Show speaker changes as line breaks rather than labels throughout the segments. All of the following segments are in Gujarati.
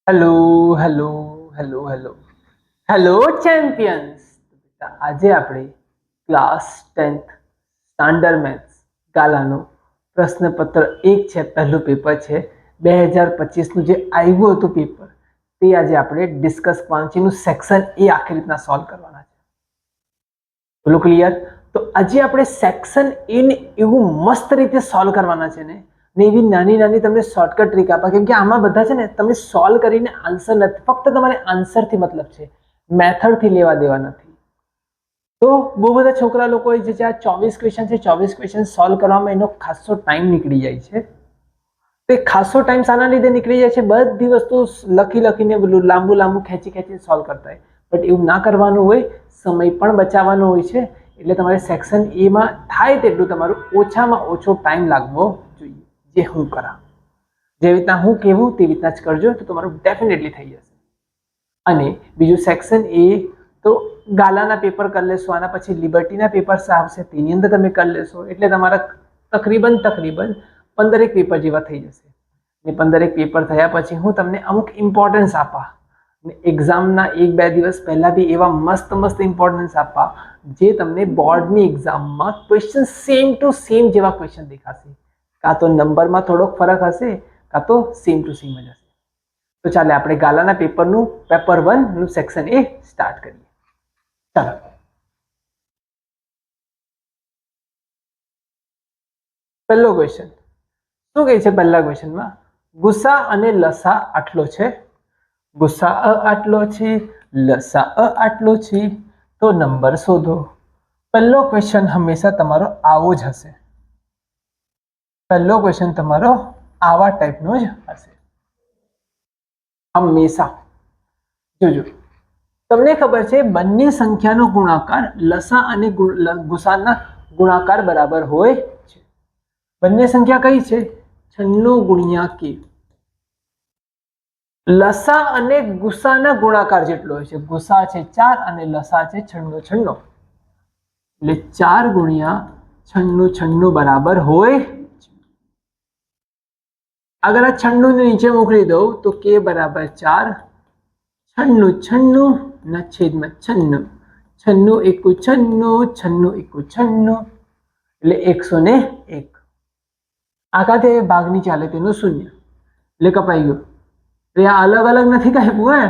Hello hello hello hello hello champions. આજે આપણે ક્લાસ 10th સ્ટાન્ડર્ડ મેથ્સ ગાલાનું પ્રશ્નપત્ર 1 છે, પહેલું પેપર છે 2025નું જે આવ્યું હતું પેપર, તે આજે આપણે ડિસ્કસ કરવાનું છે. એનું સેક્શન એ આખી રીતના સોલ્વ કરવાના છે. બોલો ક્લિયર? તો આજે આપણે સેક્શન એ ને એવું મસ્ત રીતે સોલ્વ કરવાના છે ને એવી નાની નાની તમને શોર્ટકટ ટ્રીક આપા, કેમ કે આમાં બધા છે ને તમે સોલ્વ કરીને આન્સર નથી, ફક્ત તમારે આન્સરથી મતલબ છે, મેથડથી લેવા દેવા નથી. તો બહુ બધા છોકરા લોકો જે 24 ક્વેશ્ચન છે, 24 ક્વેશ્ચન સોલ્વ કરવામાં એનો ખાસો ટાઈમ નીકળી જાય છે. તે ખાસો ટાઈમ શાના લીધે નીકળી જાય છે? બધી વસ્તુ લખીને લાંબુ લાંબુ ખેંચીને સોલ્વ કરતા હોય. બટ એવું ના કરવાનું હોય, સમય પણ બચાવવાનો હોય છે. એટલે તમારે સેક્શન એ માં થાય તેટલું તમારું ઓછામાં ઓછો ટાઈમ લાગવો જોઈએ. જે હું કરા, જે રીતના હું કહેવું તે રીતના જ કરજો, તો તમારું ડેફિનેટલી થઈ જશે. અને બીજું સેક્શન એ તો ગાલાના પેપર કરી લેશો, આના પછી લિબર્ટીના પેપર્સ આવશે, તેની અંદર તમે કરી લેશો, એટલે તમારા તકરીબન 15 પેપર જેવા થઈ જશે. અને 15 પેપર થયા પછી હું તમને અમુક ઇમ્પોર્ટન્સ આપા, એક્ઝામના 1-2 દિવસ પહેલા બી એવા મસ્ત ઇમ્પોર્ટન્સ આપા, જે તમને બોર્ડની એક્ઝામમાં ક્વેશ્ચન સેમ ટુ સેમ જેવા ક્વેશ્ચન દેખાશે. કાં તો નંબરમાં થોડોક ફરક હશે, કાં તો સેમ ટુ સેમ જ હશે. તો ચાલે આપણે ગાલાના પેપરનું પેપર 1 નું સેક્શન એ સ્ટાર્ટ કરીએ. ચાલો, પહેલો ક્વેશ્ચન શું કહે છે? પહેલા ક્વેશ્ચનમાં ગુસા અને લસા આટલો છે, ગુસા આટલો છે, લસા આટલો છે, તો નંબર શોધો. પહેલો ક્વેશ્ચન હંમેશા તમારો આવો જ હશે. પહેલો ક્વેશ્ચન તમારો આવા ટાઈપનો જ હશે હંમેશા. જોજો, તમને ખબર છે બંને સંખ્યાનો ગુણાકાર લસા અને ગુસાના ગુણાકાર બરાબર હોય છે. બંને સંખ્યા કઈ છે? 96 ગુણ્યા કે. લસા અને ગુસાના ગુણાકાર જેટલો હોય છે. ગુસા છે 4 અને લસા છે 96. એટલે 4 ગુણ્યા 96 બરાબર હોય. અગર આ 96 ને નીચે મોકલી દઉં તો કે બરાબર 4, 96 ના છેદમાં 96, 96 એકુ 96, 96 એટલે 101. આખાથી ભાગની ચાલે તેનું શૂન્ય, એટલે કપાઈ ગયો. એટલે આ અલગ અલગ નથી કાપ્યું,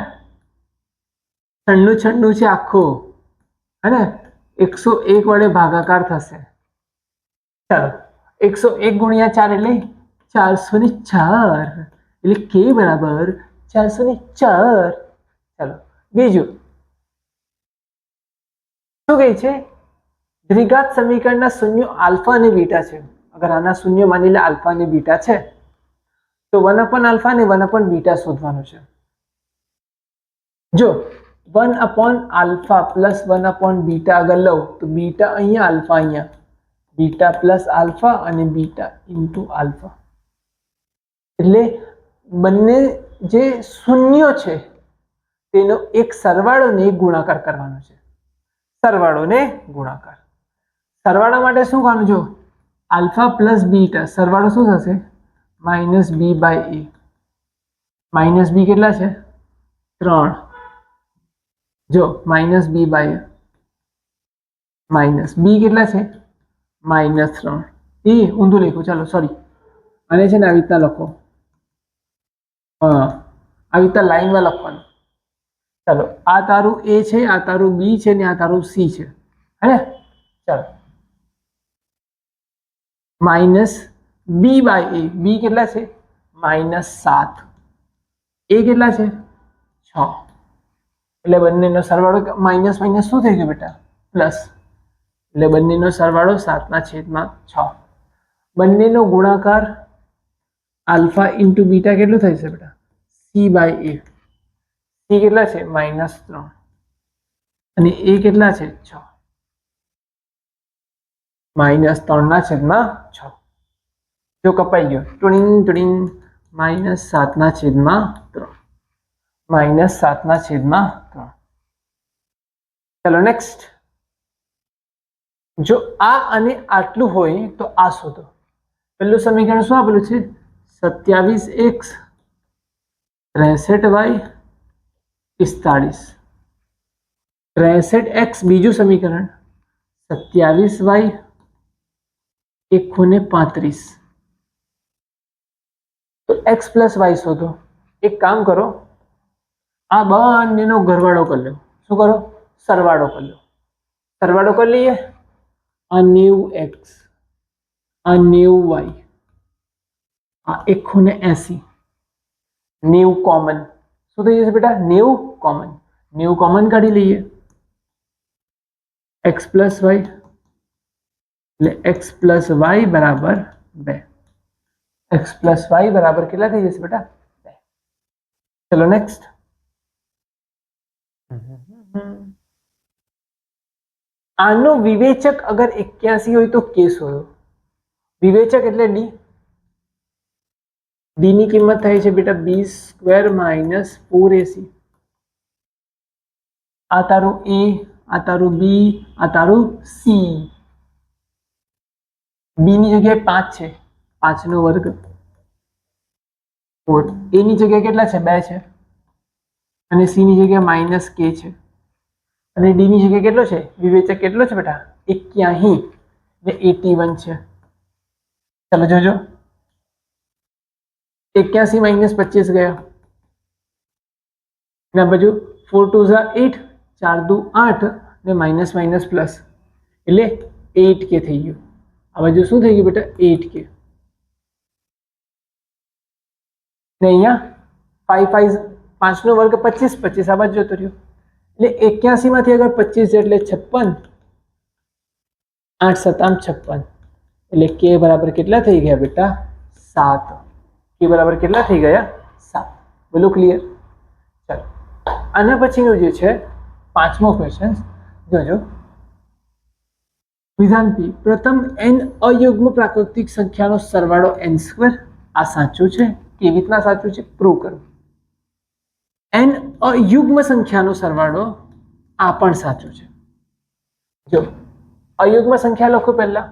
96 છે આખો, હે ને? 101 વડે ભાગાકાર થશે. ચાલો, 101 ગુણ્યા 4 એટલે 404, એટલે કે બરાબર 404. ચાલો, બીજું શું કહે છે? દ્વિઘાત સમીકરણના શૂન્યો આલ્ફા અને બીટા છે. અગર આના શૂન્ય માની લે આલ્ફા અને બીટા છે, તો 1 આલ્ફા અને 1 બીટા શોધવાનું છે. જો 1 આલ્ફા પ્લસ 1 બીટા અગર લઉં તો બીટા અહીંયા, આલ્ફા અહીંયા, બીટા પ્લસ આલ્ફા અને બીટા ઇન્ટુ આલ્ફા. એટલે બંને જે શૂન્યો છે તેનો એક સરવાળો ને એક ગુણાકાર કરવાનો છે. સરવાળો ને ગુણાકાર. સરવાળા માટે શું કરવાનું? જો આલ્ફા પ્લસ બીટા સરવાળો શું થશે? Minus B by A. Minus B કેટલા છે? 3. જો minus B by minus B કેટલા છે? -3. એ ઊંધું લખ્યું, ચાલો સોરી. અને છે ને આવી રીતના લખો, આવી રીતના લાઈનમાં લખવાનું. ચાલો, આ તારું એ છે, આ તારું બી છે ને આ તારું સી છે, હે ને? ચાલો, માઇનસ બી બાય એ. બી કેટલા છે? -7. એ કેટલા છે? 6. એટલે બંનેનો સરવાળો માઇનસ માઇનસ શું થઈ ગયું બેટા? પ્લસ. એટલે બંનેનો સરવાળો 7/6. બંનેનો ગુણાકાર આલ્ફા ઇન્ટુ બીટા કેટલું થશે બેટા? C by A. સી કેટલા છે? -3. અને એ કેટલા છે? 6. -3/6. જો કપાઈ ગયો, ટુડિંગ ટુડિંગ, -7/3. -7/3. ચલો નેક્સ્ટ. જો આ અને આટલું હોય તો આ શોધો. પહેલું સમીકરણ શું આપેલું છે? 27x 63y 45, 63x બીજું સમીકરણ 27y 135. તો x પ્લસ વાય શોધો. એક કામ કરો, આ બંનેનો ઘરવાળો કરી લો. શું કરો? સરવાળો કરી લો. સરવાળો કરી લઈએ. આ 90x, આ 90y, આ 180. 90 કોમન. શું થઈ જશે બેટા? 90 કોમન. 90 કોમન કાઢી લઈએ. x પ્લસ વાય એટલે x પ્લસ વાય બરાબર 2. x પ્લસ વાય બરાબર કેટલા થઈ જશે બેટા? 2. ચલો નેક્સ્ટ. આનો વિવેચક અગર 81 હોય તો કે શોધો. વિવેચક એટલે ડી. ડી ની કિંમત થાય છે બેટા b² - 4ac. આ તારું a, આ તારું b, આ તારું c. b ની જગ્યાએ 5 છે, 5 નો વર્ગ 4. a ની જગ્યાએ કેટલા છે? 2 છે. અને c ની જગ્યાએ -k છે. અને d ની જગ્યાએ કેટલો છે? વિવેચક કેટલો છે બેટા? 81 ને 81 છે. ચલો જોજો. 81 - 25 ગયા. ના બાજુ 4 2 8, 4 2 8 ને માઇનસ માઇનસ પ્લસ એટલે 8k થઈ ગયું. આ બાજુ શું થઈ ગયું બેટા? 8k. ને અહીંયા 5 5 નો વર્ગ 25, 25 આ બાજુ જતો રહ્યો. એટલે 81 માંથી અગર 25 એટલે 56, 8 7 56. એટલે k બરાબર કેટલા થઈ ગયા બેટા? 7. k બરાબર કેટલા થઈ ગયા? 7. બોલો ક્લિયર? ચાલો આના પછીનું જે છે 5મો ક્વેશ્ચન જોજો. વિધાન પી, પ્રથમ n અયુગ્મ પ્રાકૃતિક સંખ્યાનો સરવાળો n². આ સાચું છે. કેવી રીતના સાચું છે? પ્રૂવ કરો. n અયુગ્મ સંખ્યાનો સરવાળો આ પણ સાચું છે. જો અયુગ્મ સંખ્યા લખો પહેલા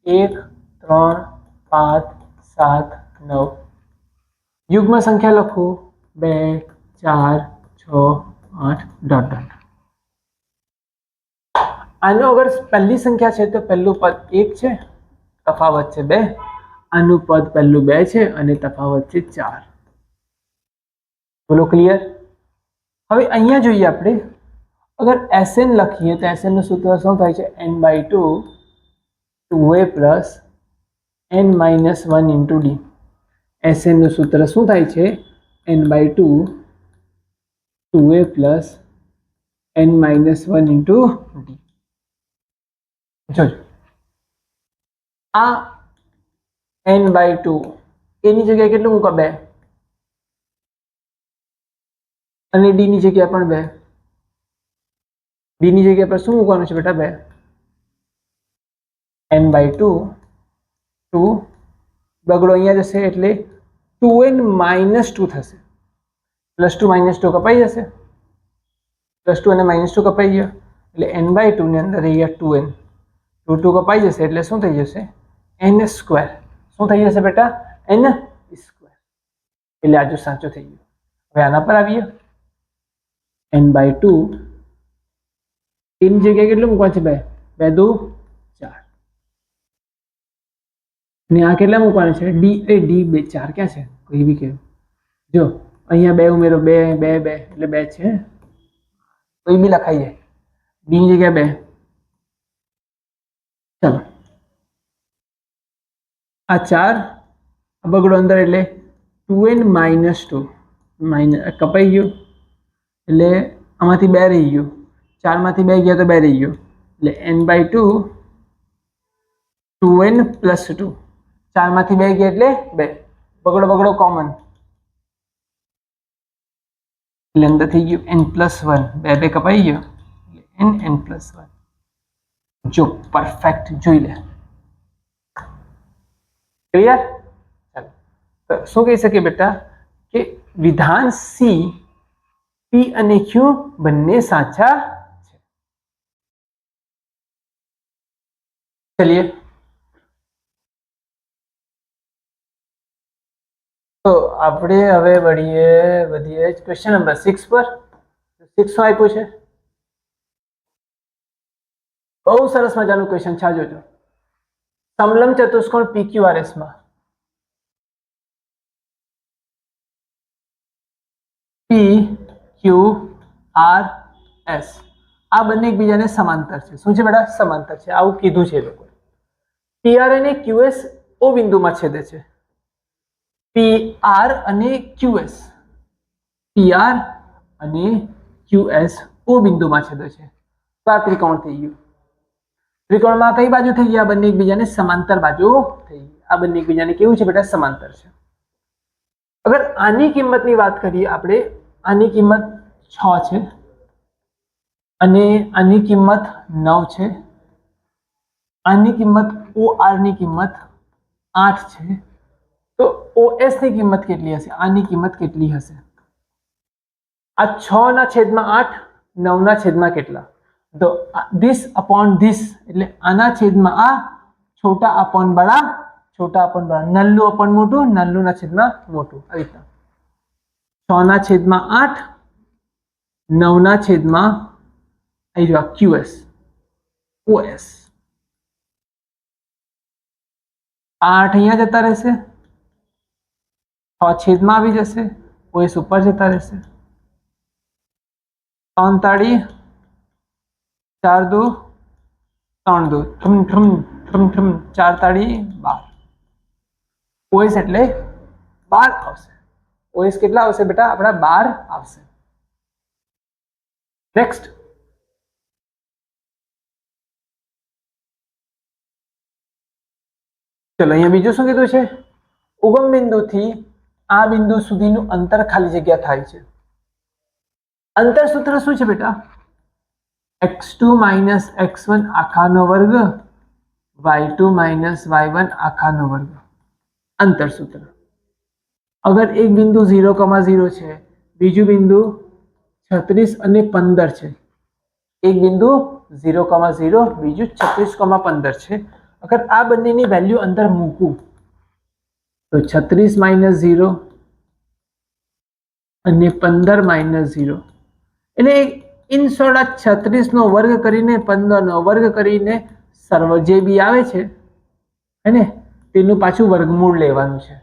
1 3 5 7 9. યુગ્મ સંખ્યા લખો 2 4 6 8 ડોટ ડોટ. આનો અગર પહેલી સંખ્યા છે તો પહેલું પદ 1 છે, તફાવત છે 2. આનું પદ પહેલું 2 છે અને તફાવત છે 4. બોલો ક્લિયર? હવે અહીંયા જોઈએ આપણે, અગર Sn લખીએ તો Sn નું સૂત્ર શું થાય છે? n/2 2a plus n - 1 into d. Sn નું સૂત્ર શું થાય છે? n/2 2a plus n - 1 into d. જોજો આ n/2 એની જગ્યાએ કેટલું મૂકો? 2. અને d ની જગ્યાએ પણ 2. d ની જગ્યા પર શું મૂકવાનું છે બેટા? 2. n/2 2 બગડો અહીંયા જશે એટલે 2n - 2 થશે. +2 - 2 કપાઈ જશે. +2 અને -2 કપાઈ ગયો એટલે n/2 ની અંદર અહીંયા 2n 2 2 કપાઈ જશે એટલે શું થઈ જશે? n². શું થઈ જશે બેટા? n². એટલે આજુ સાચું થઈ ગયું. હવે આના પર આવીએ. n/2 એની જગ્યાએ કેટલું મૂકવાનું છે? 2. 2 2 4. ને આ કેટલા મૂકવાનું છે? d 2 4 ક્યાં છે? કોઈ બી કે જો અહીંયા 2 ઉમેરો 2 2 2 એટલે 2 છે. કોઈ બી લખાઈ જાય. d ની જગ્યાએ 2. ચાલો આ 4 બગડો અંદર એટલે 2n - 2 કપાઈ ગયું એટલે આમાંથી 2 રહી ગયું. 4 માંથી 2 ગયા તો 2 રહી ગયો એટલે n/2 2n + 2. 4 માંથી 2 ગયા એટલે 2. બગડો બગડો કોમન એટલે અંદર થઈ ગયું n+1. 2 2 કપાઈ ગયો એટલે n+1. જો પરફેક્ટ જોઈ લે. ક્લિયર? ચાલો તો શું કહી શકીએ બેટા કે વિધાન સી પી અને ક્યુ બંને સાચા છે. ચલિए તો આપણે હવે વધીએ ક્વેશ્ચન નંબર 6 પર. 6 શું આપ્યું છે? બહુ સરસ મજાનું ક્વેશ્ચન છે, આ જોજો. સમલંબ ચતુષ્કોણ PQRS માં PQRS આ બંને એકબીજાને સમાંતર છે. શું છે બેટા? સમાંતર છે. આવું કીધું છે એ લોકો. PR અને QS O બિંદુમાં છેદે છે. PR અને QS PR અને QS O બિંદુમાં છેદે છે. તો આ ત્રિકોણ થઈ ગયું. ત્રિકોણમાં કઈ બાજુ થઈ ગયા? બંને એકબીજાને સમાંતર બાજુ થઈ. આ બંને એકબીજાને કેવું છે બેટા? સમાંતર છે. અગર આની કિંમતની વાત કરીએ આપણે, આની કિંમત 6 છે અને આની કિંમત 9 છે. આની કિંમત OR ની કિંમત 8 છે. તો OS ની કિંમત કેટલી હશે? આની કિંમત કેટલી હશે? આ 6 ના છેદમાં 8, 9 ના છેદમાં કેટલા? તો ધીસ અપોન ધીસ એટલે આના છેદમાં આ, છોટા અપોન બડા, છોટા અપોન બડા, નલ્લું અપોન મોટું, નલ્લું ના છેદમાં મોટું. આવી રીતના 6 ના છેદમાં 8, 9 ના છેદમાં QS OS. 8 અહીંયા જતા રહેશે, 6 છેદમાં આવી જશે, OS ઉપર જતા રહેશે. 3 તાળી 4 દો 3 દો થમ થમ થમ થમ 4 તાળી 12. OS એટલે 12 આવશે. OS કેટલા આવશે બેટા? આપણા 12 આવશે. નેક્સ્ટ ચલો, અહીંયા બીજું શું કીધું છે? ઉગમ બિંદુથી આ બિંદુ સુધીનું અંતર ખાલી જગ્યા થાય છે. અંતર સૂત્ર શું છે બેટા? x2 માઇનસ x1 આખાનો વર્ગ y2 માઇનસ y1 આખાનો વર્ગ. અંતર સૂત્ર. અગર એક બિંદુ 0,0 છે, બીજું બિંદુ 36 અને 15 છે. એક બિંદુ 0,0, બીજું 36,15 છે. અગર આ બંનેની વેલ્યુ અંદર મૂકું તો 36 માઇનસ 0 અને 15 માઇનસ 0 એટલે ઇન શોર્ટ આ 36 નો વર્ગ કરીને 15 નો વર્ગ કરીને સર્વ જે બી આવે છે હે ને, તેનું પાછું વર્ગમૂળ લેવાનું છે.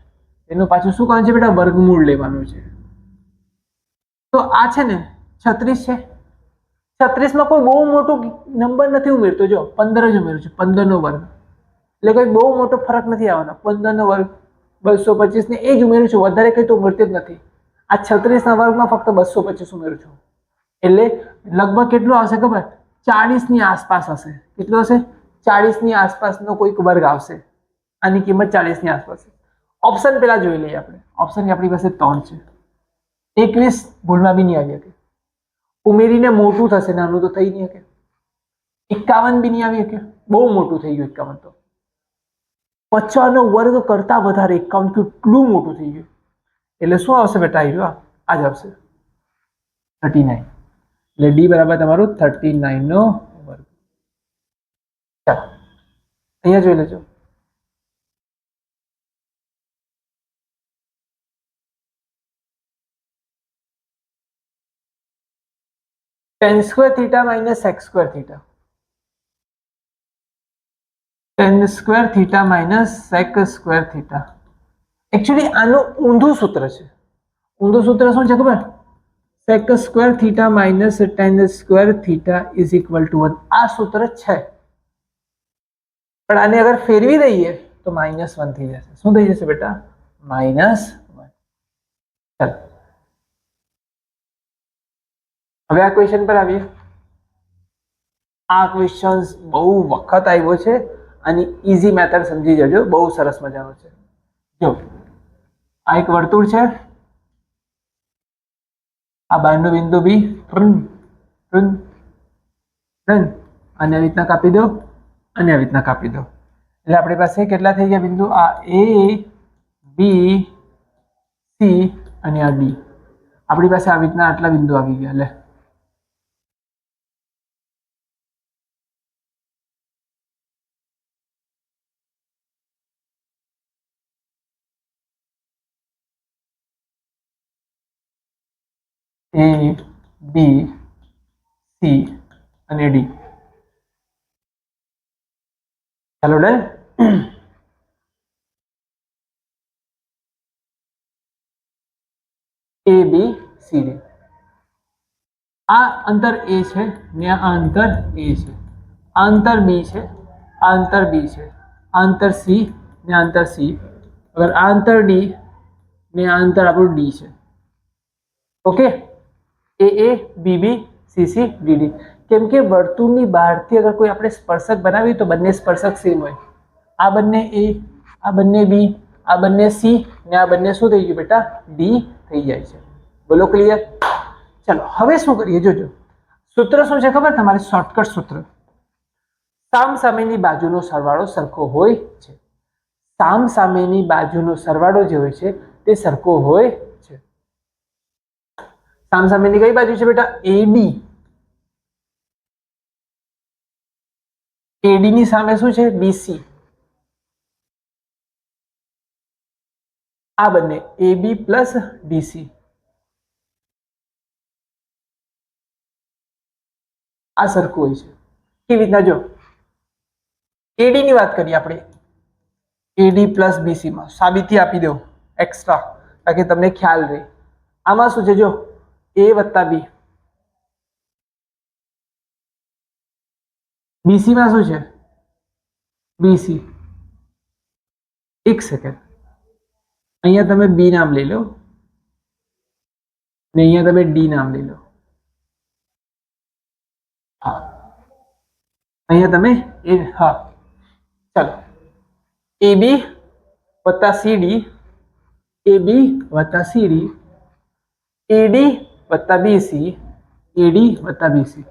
એનું પાછું શું કરવાનું છે બેટા? વર્ગમૂળ લેવાનું છે. તો આ છે ને 36 છે. 36 માં કોઈ બહુ મોટો નંબર નથી ઉમેરતો. જો 15 જ ઉમેરું છું, 15 નો વર્ગ એટલે કોઈ બહુ મોટો ફરક નથી આવવાનો. 15 નો વર્ગ 225 ને એ જ ઉમેરું છું, વધારે કઈ તો ઉમેરતી જ નથી. આ 36 ના વર્ગમાં ફક્ત 225 ઉમેરું છું એટલે લગભગ કેટલું આવશે ખબર? 40 ની આસપાસ હશે. કેટલું હશે? 40 ની આસપાસનો કોઈક વર્ગ આવશે. આની કિંમત 40 ની આસપાસ. ઓપ્શન પેલા જોઈ લઈએ આપણે. ઓપ્શન આપણી પાસે 3 છે. 21 ભૂલમાં બી નહીં આવી શકે. ઉમેરીને મોટું થશે, નાનું તો થઈ નહીં શકે. 51 બી નહીં આવી શકે, બહુ મોટું થઈ ગયું 51 તો. 50 નો વર્ગ કરતા વધારે 51 કેટલું મોટું થઈ ગયું. એટલે શું આવશે બેટા? આ જ આવશે 39. એટલે ડી બરાબર તમારું 39 નો વર્ગ. ચાલો અહીંયા જોઈ લેજો. tan square theta minus sec square theta. tan square theta minus sec square theta. Actually આનું ઊંધું સૂત્ર છે. ઊંધું સૂત્ર શું છે ખબર? sec square theta minus tan square theta is equal to 1. આ સૂત્ર છે, પણ આને અગર ફેરવી દઈએ તો -1 થઈ જશે. શું થઈ જશે બેટા? -1. ચાલો હવે આ ક્વેશ્ચન પર આવીએ. આ ક્વેશ્ચન બહુ વખત આવ્યો છે અને ઈઝી મેથડ સમજી જજો, બહુ સરસ મજાનો છે. જો આ એક વર્તુળ છે, આ બહારનું બિંદુ બી અને આવી રીતના કાપી દો અને આવી રીતના કાપી દો. એટલે આપણી પાસે કેટલા થઈ ગયા બિંદુ? આ A, B, C અને આ D. આપણી પાસે આવી રીતના આટલા બિંદુ આવી ગયા. લે એ બી સી અને ડી. ચાલો ડન. એ બી સી ડી. આ અંતર એ છે ને આ અંતર એ છે, આ અંતર બી છે, આ અંતર બી છે, આ અંતર સી ને આ અંતર સી, અગર આ અંતર ડી ને આ અંતર આપણું ડી છે. Okay, A B B C C D D. કેમ કે વર્તુળની બહારથી અગર કોઈ આપણે સ્પર્શક બનાવીએ તો બંને સ્પર્શક સેમ હોય. આ બંને એ, આ બંને બી, આ બંને સી ને આ બંને શું થઈ ગયું બેટા? ડી થઈ જાય છે. બોલો ક્લિયર? ચાલો હવે શું કરીએ જોજો. સૂત્ર શું છે ખબર તમારે? શોર્ટકટ સૂત્ર. સામ સામેની બાજુનો સરવાળો સરખો હોય છે. સામ સામેની બાજુનો સરવાળો જે હોય છે તે સરખો હોય છે. સામ સામેની કઈ બાજુ છે બેટા? એડી. એડી ની સામે શું છે? બીસી. આ બંને એબી પ્લસ ડીસી, આ સરખું હોય છે. કેવી રીતના? જો એડી ની વાત કરીએ આપણે, એડી પ્લસ બીસી માં સાબિતી આપી દો એક્સ્ટ્રા તાકે તમને ખ્યાલ રહે. આમાં શું છે? જો એ વત્તા બી, બીસી માં શું છે? બીસી. એક સેકન્ડ, અહીંયા તમે બી નામ લઈ લો ને અહીંયા તમે ડી નામ લઈ લો. હા, અહીંયા તમે એ, હા ચાલો, એ બી વત્તા સીડી, એ બી વત્તા સીડી, એડી વત્તા બીસી, એડી વત્તા બીસી.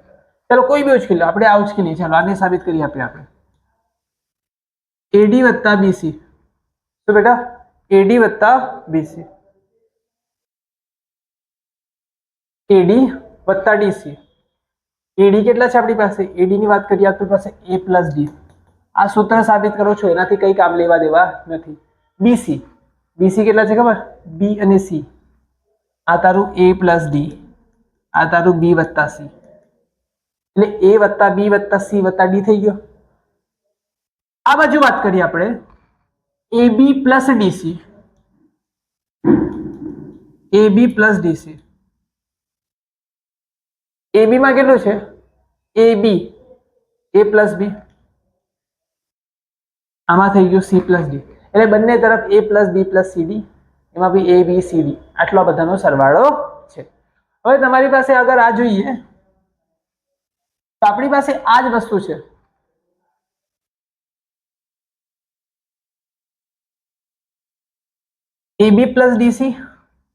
ચાલો કોઈ બી ઉચકી લો, આપણે આ ઉચકી લઈએ. ચાલો આને સાબિત કરી આપીએ આપણે. એડી વત્તા બીસી, તો બેટા એડી વત્તા બીસી, એડી વત્તા ડીસી. એડી કેટલા છે આપણી પાસે? એડી ની વાત કરીએ આપણી પાસે એ પ્લસ ડી. આ સૂત્ર સાબિત કરો છો એનાથી કઈ કામ લેવા દેવા નથી. બીસી, બીસી કેટલા છે ખબર? બી અને સી. આ તારું એ પ્લસ ડી, આ તારું બી વત્તા સી, એટલે એ વત્તા બી વત્તા સી વત્તા ડી થઈ ગયો. આ બાજુ વાત કરીએ આપણે, એ બી પ્લસ ડીસી, એ બી પ્લસ ડીસી. એ બી માં કેટલું છે? એ બી, એ પ્લસ બી, આમાં થઈ ગયું સી પ્લસ ડી. એટલે બંને તરફ એ પ્લસ બી પ્લસ સીડી, એમાં બી એ બી સી ડી, આટલો બધાનો સરવાળો છે. હવે તમારી પાસે અગર આ જોઈએ તો આપણી પાસે આ જ વસ્તુ છે. એ બી પ્લસ ડીસી,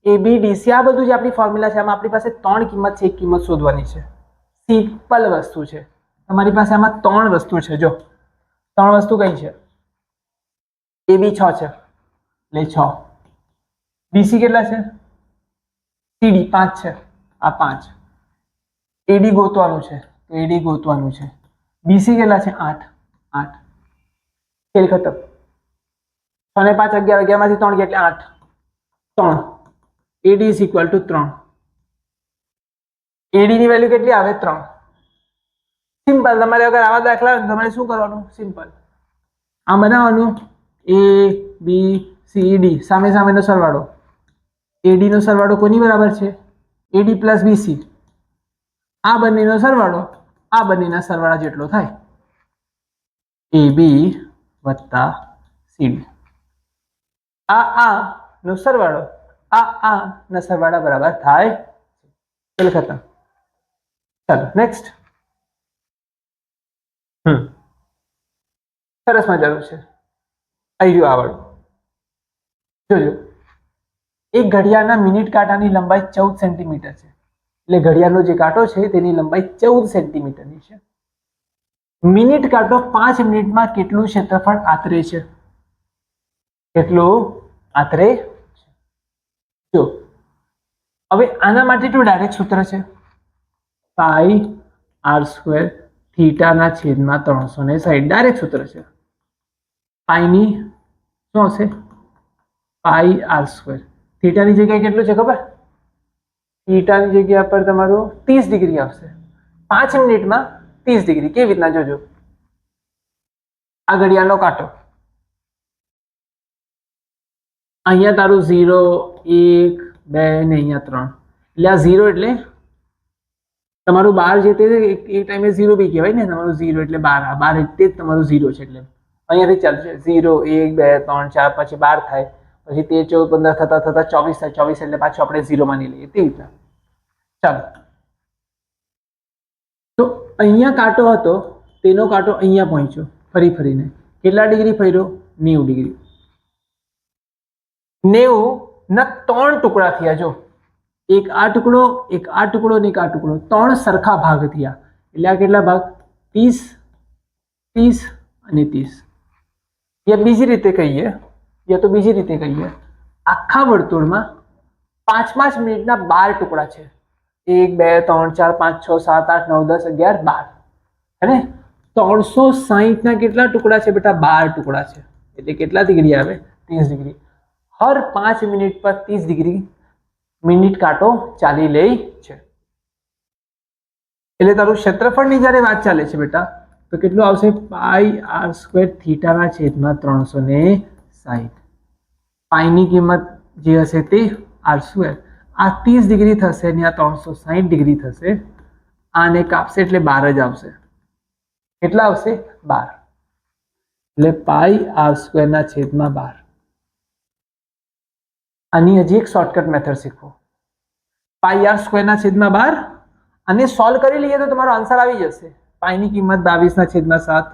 એ બી ડીસી, આ બધું જે આપણી ફોર્મ્યુલા છે આમાં આપણી પાસે ત્રણ કિંમત છે, એક કિંમત શોધવાની છે. સિમ્પલ વસ્તુ છે. તમારી પાસે આમાં ત્રણ વસ્તુ છે. જો ત્રણ વસ્તુ કઈ છે? એ બી 6 છે એટલે 6, બીસી કેટલા છે? સીડી 5 છે, આ 5. એડી ગોતવાનું છે તો એડી ગોતવાનું છે. બીસી કેટલા છે? 8, 8. ખેલ ખતમ. 6 ને 5 11, 11 માંથી 3 એટલે 8, 3. એડી ઇઝ ઇક્વલ ટુ 3. એડી ની વેલ્યુ કેટલી આવે? 3. સિમ્પલ. તમારે અગર આવા દાખલા હોય તમારે શું કરવાનું? સિમ્પલ, આમ બનાવવાનું, એ બી સી ડી, સામે સામેનો સરવાળો. એડી નો સરવાળો કોની બરાબર છે? AD plus BC. આ બંનેનો સરવાળો આ બંનેના સરવાળા જેટલો થાય. એ બી વત્તા સીડી. આ નો સરવાળો આ ના સરવાળા બરાબર થાય. ચલો ખતમ. ચાલો નેક્સ્ટ. સરસ મજાનું છે. આવી ગયું આવડું. જોજો, એક ઘડિયાળના મિનિટ કાંટાની લંબાઈ 14 સેન્ટીમીટર છે. એટલે ઘડિયાળનો જે કાંટો છે તેની લંબાઈ 14 સેન્ટીમીટરની છે. મિનિટ કાંટો 5 મિનિટમાં કેટલું ક્ષેત્રફળ આશરે છે? કેટલું આશરે? જો હવે આના માટે તો ડાયરેક્ટ સૂત્ર છે, પાઈ આર સ્ક્વેર થીટાના છેદમાં 360. ડાયરેક્ટ સૂત્ર છે. પાઈની શું હશે? પાઈ આર સ્ક્વેર. થીટાની જગ્યાએ કેટલું છે ખબર? થીટાની જગ્યા પર તમારું 30 ડિગ્રી આવશે. 5 મિનિટમાં 30 ડિગ્રી કેવી રીતના જોજો. આ ઘડિયાળનો કાંટો અહીંયા તારું 0 1 2 ને અહીંયા 3 એટલે આ 0 એટલે તમારું 12 જે તે એક ટાઈમે 0 બી કહેવાય ને. તમારું 0 એટલે 12 આ 12 એટલે જ તમારું 0 છે. એટલે અહીંયાથી ચાલશે 0 1 2 3 4 પછી 12 થાય પછી 13 14 15 થતા 24 થાય. 24 એટલે પાછું આપણે 0 માની લઈએ તે રીતના. ચાલો તો અહીંયા કાંટો હતો તેનો કાંટો અહીંયા પહોંચ્યો ફરીને કેટલા ડિગ્રી ફર્યો 90 ડિગ્રી. 90 ના 3 ટુકડા થયા. જો એક આ ટુકડો એક આ ટુકડો ને એક આ ટુકડો 3 સરખા ભાગ થયા એટલે આ કેટલા ભાગ 30 30 અને 30. યા બીજી રીતે કહીએ આખા વર્તુળમાં 5 મિનિટના 12 ટુકડા છે. 1 2 3 4 5 6 7 8 9 10 11 12 હે 360 ના કેટલા ટુકડા છે બેટા 12 ટુકડા છે એટલે કેટલા ડિગ્રી આવે 30 ડિગ્રી. હર 5 મિનિટ પર 30 ડિગ્રી મિનિટ કાંટો ચાલી લે છે. એટલે તારું ક્ષેત્રફળની જ્યારે વાત ચાલે છે બેટા તો કેટલું આવશે પાઈ આર સ્ક્વેર થીટાના છેદમાં 360. પાઈની કિંમત જે હશે તે આર સ્ક્વેર. આ 30 ડિગ્રી થશે ને આ 360 ડિગ્રી થશે. આને કાપશે એટલે 12 જ આવશે. કેટલા આવશે 12. એટલે પાઈ આર સ્ક્વેરના છેદમાં 12. આની હજી એક શોર્ટકટ મેથડ શીખો. પાઈ આર સ્ક્વેરના છેદમાં 12 અને સોલ્વ કરી લઈએ તો તમારો આન્સર આવી જશે. પાઈની કિંમત 22 ના છેદમાં 7.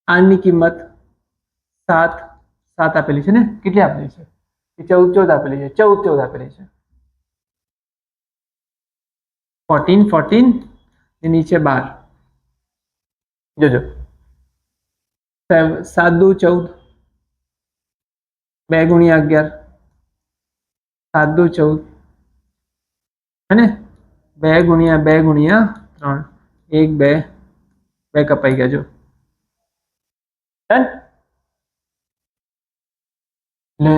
આરની કિંમત 7 આપેલી છે ને કેટલી આપેલી છે 14 આપેલી છે 14 આપેલી છે. 14 ને નીચે 12 જોજો 7 દુ 14 2 ગુણ્યા 11 7 દુ 14 है ने 2 गुणिया 3 1 2 2 कपाई गया जो डन. એટલે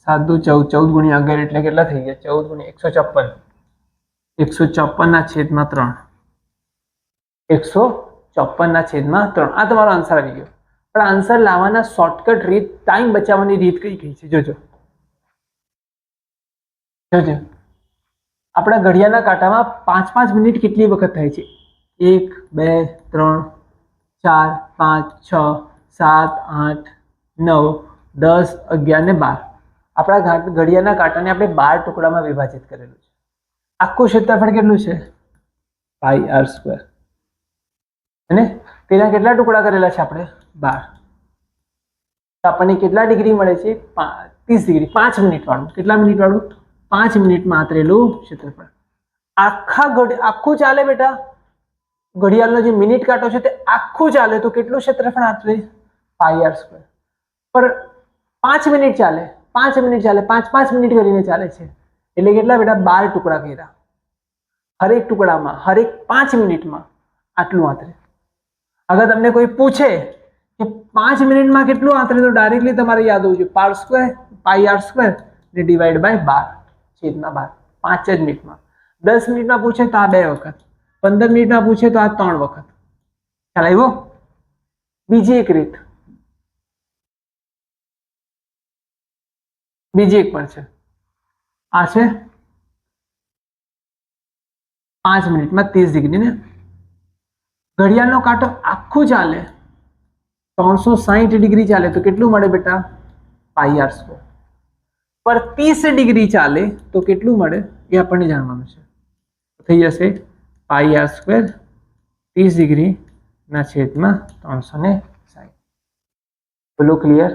7 દુ 14 14 ગુણ્યા 11 એટલે કેટલા થઈ ગયા 14 ગુણ્યા 154 ના છેદમાં 3 154 ના છેદમાં 3. આ તમારો આન્સર આવી ગયો. પણ આન્સર લાવવાના શોર્ટકટ રીત ટાઈમ બચાવવાની રીત કઈ છે જોજો. આપણા ઘડિયાળના કાંટામાં 5 મિનિટ કેટલી વખત થાય છે 1 2 3 4 5 6 7 8 9 10 11 ને 12. આપણા ઘડિયાળના કાંટાને આપણે 12 ટુકડામાં વિભાજિત કરેલું છે. આખું ક્ષેત્રફળ કેટલું છે પાઈ આર સ્ક્વેર અને તેના કેટલા ટુકડા કરેલા છે આપણે 12. તો આપણને કેટલા ડિગ્રી મળે છે 30 ડિગ્રી 5 મિનિટ વાળું. કેટલા મિનિટ વાળું 5 મિનિટમાં આતરેલું ક્ષેત્રફળ. આખું ચાલે બેટા. ઘડિયાળનો જે મિનિટ કાંટો છે તે આખું ચાલે તો કેટલું ક્ષેત્રફળ આતરે પાઈ આર સ્ક્વેર. પર 5 મિનિટ ચાલે 5 મિનિટ કરીને ચાલે છે એટલે કેટલા બેટા 12 ટુકડા કર્યા. હરેક ટુકડામાં હરેક 5 મિનિટમાં આટલું આતરે. અગર તમને કોઈ પૂછે કે 5 મિનિટમાં કેટલું આતરે તો ડાયરેક્ટલી તમારે યાદ હોવું જોઈએ પાઈ આર સ્ક્વેર ને ડિવાઈડ બાય 12 છેદમાં 12. 5 જ મિનિટમાં. 10 મિનિટમાં પૂછે તો આ 2 વખત. 15 મિનિટમાં પૂછે તો આ 3 વખત. ખ્યાલ આવ્યો. બીજી એક રીત બીજી એક પણ છે. આ છે 5 મિનિટમાં 30 ડિગ્રી ને ઘડિયાળનો કાંટો આખું ચાલે 360 ડિગ્રી ચાલે તો કેટલું મળે બેટા પાઈ આર સ્ક્વેર. પર 30 ડિગ્રી ચાલે તો કેટલું મળે એ આપણને જાણવાનું છે. થઈ જશે પાઈ આર સ્ક્વેર 30 ડિગ્રી ના છેદમાં 360. બોલો ક્લિયર.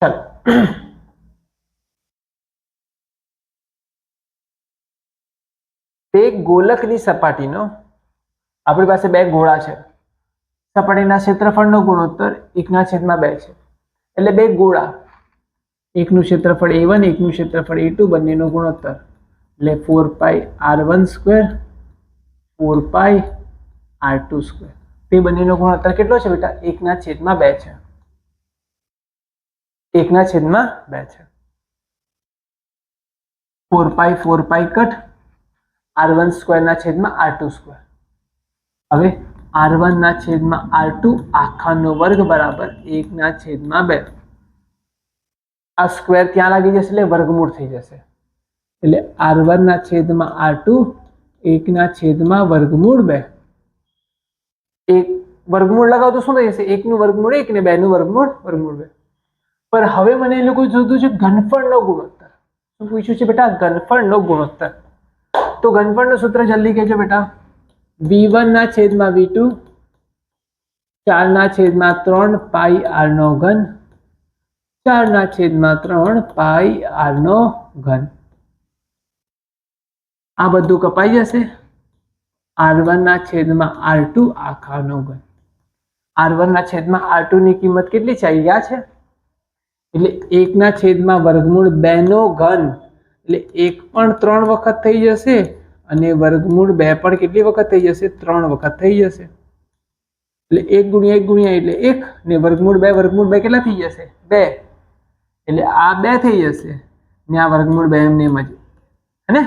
ચાલો તે ગોલકની સપાટીનો આપણી પાસે 2 ગોળા છે. સપાટીના ક્ષેત્રફળનો ગુણોત્તર 1/2 છે. એટલે 2 ગોળા એકનું ક્ષેત્રફળ a1 એકનું ક્ષેત્રફળ a2 બંનેનો ગુણોત્તર એટલે 4 પાઈ r1 સ્ક્વેર 4 પાઈ r2 સ્ક્વેર. તે બંનેનો ગુણોત્તર કેટલો છે બેટા 1/2 છે. 1/2 છે. 4 પાઈ કટ r1 સ્ક્વેર ના છેદમાં r2 સ્ક્વેર. હવે r1 ના છેદમાં r2 આખાનો વર્ગ બરાબર 1 ના છેદમાં 2. આ સ્ક્વેર ત્યાં લાગી જશે એટલે વર્ગમૂળ થઈ જશે. એટલે r1 ના છેદમાં r2 1 ના છેદમાં વર્ગમૂળ 2. એક વર્ગમૂળ લગાવો તો શું થઈ જશે? 1 નું વર્ગમૂળ 1 ને 2 નું વર્ગમૂળ વર્ગમૂળ 2. પર હવે મને એ લોકો જોતું છે ઘનફળનો ગુણોત્તર. શું પૂછ્યું છે બેટા? ઘનફળનો ગુણોત્તર. તો ઘનફળનું સૂત્ર જલ્દી કહેજો બેટા. v1 ના છેદમાં v2 4 ના છેદમાં 3 પાઈ r નો ઘન 4 ના છેદમાં 3 પાઈ r નો ઘન. આ બધું કપાઈ જશે. r1 ના છેદમાં r2 આખાનો ઘન. r1 ના છેદમાં r2 ની કિંમત કેટલી છે? અહીંયા છે. એટલે 1 ના છેદમાં વર્ગમૂળ 2 નો ઘન. એટલે 1 પણ 3 વખત થઈ જશે અને વર્ગમૂળ 2 પણ કેટલી વખત થઈ જશે? 3 વખત થઈ જશે. એટલે 1 ગુણ્યા 1 ગુણ્યા એટલે 1 ને વર્ગમૂળ 2 કેટલા થઈ જશે? 2. એટલે આ 2 થઈ જશે ને આ વર્ગમૂળ 2 એમને એમ જ. હે ને?